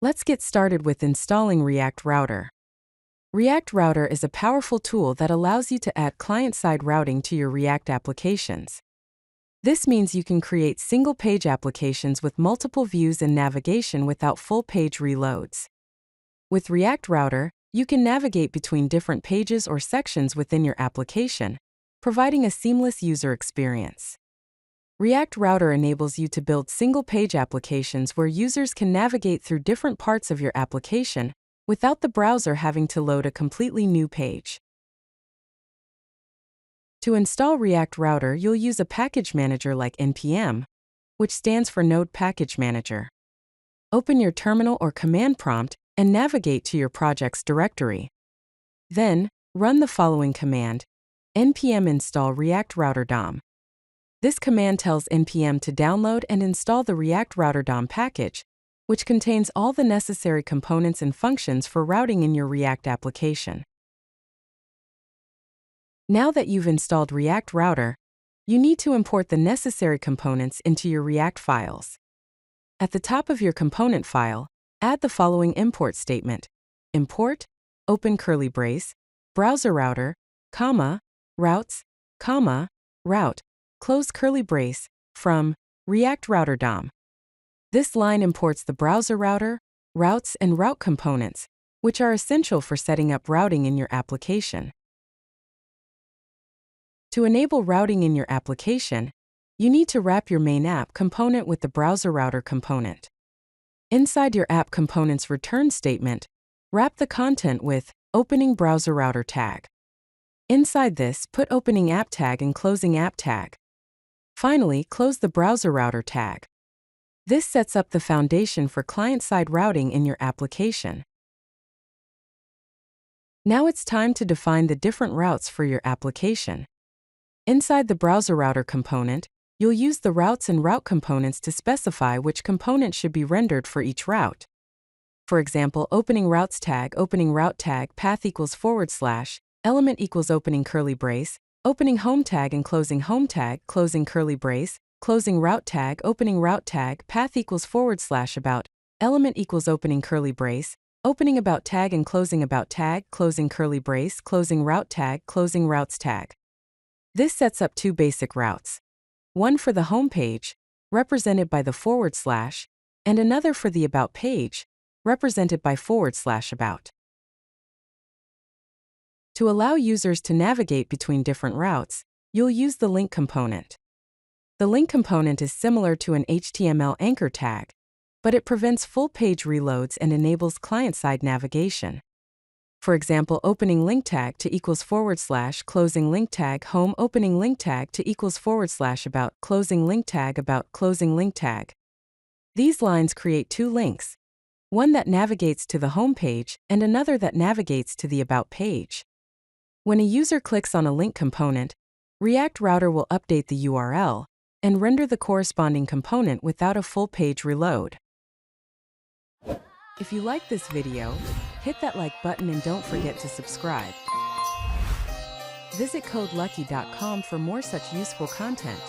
Let's get started with installing React Router. React Router is a powerful tool that allows you to add client-side routing to your React applications. This means you can create single-page applications with multiple views and navigation without full-page reloads. With React Router, you can navigate between different pages or sections within your application, providing a seamless user experience. React Router enables you to build single-page applications where users can navigate through different parts of your application without the browser having to load a completely new page. To install React Router, you'll use a package manager like npm, which stands for Node Package Manager. Open your terminal or command prompt and navigate to your project's directory. Then, run the following command: npm install React Router DOM. This command tells npm to download and install the React Router DOM package, which contains all the necessary components and functions for routing in your React application. Now that you've installed React Router, you need to import the necessary components into your React files. At the top of your component file, add the following import statement: import, open curly brace, BrowserRouter, routes, route, close curly brace, from React Router DOM. This line imports the BrowserRouter, routes, and route components, which are essential for setting up routing in your application. To enable routing in your application, you need to wrap your main app component with the BrowserRouter component. Inside your app component's return statement, wrap the content with opening BrowserRouter tag. Inside this, put opening app tag and closing app tag. Finally, close the BrowserRouter tag. This sets up the foundation for client-side routing in your application. Now it's time to define the different routes for your application. Inside the BrowserRouter component, you'll use the routes and route components to specify which component should be rendered for each route. For example, opening routes tag, opening route tag, path equals / element equals opening curly brace, opening home tag and closing home tag, closing curly brace, closing route tag, opening route tag, path equals / about, element equals opening curly brace, opening about tag and closing about tag, closing curly brace, closing route tag, closing routes tag. This sets up two basic routes. One for the home page, represented by the /, and another for the about page, represented by / about. To allow users to navigate between different routes, you'll use the link component. The link component is similar to an HTML anchor tag, but it prevents full-page reloads and enables client-side navigation. For example, opening link tag to equals / closing link tag home, opening link tag to equals / about, closing link tag about, closing link tag. These lines create two links, one that navigates to the home page and another that navigates to the about page. When a user clicks on a link component, React Router will update the URL and render the corresponding component without a full-page reload. If you like this video, hit that like button and don't forget to subscribe. Visit CodeLucky.com for more such useful content.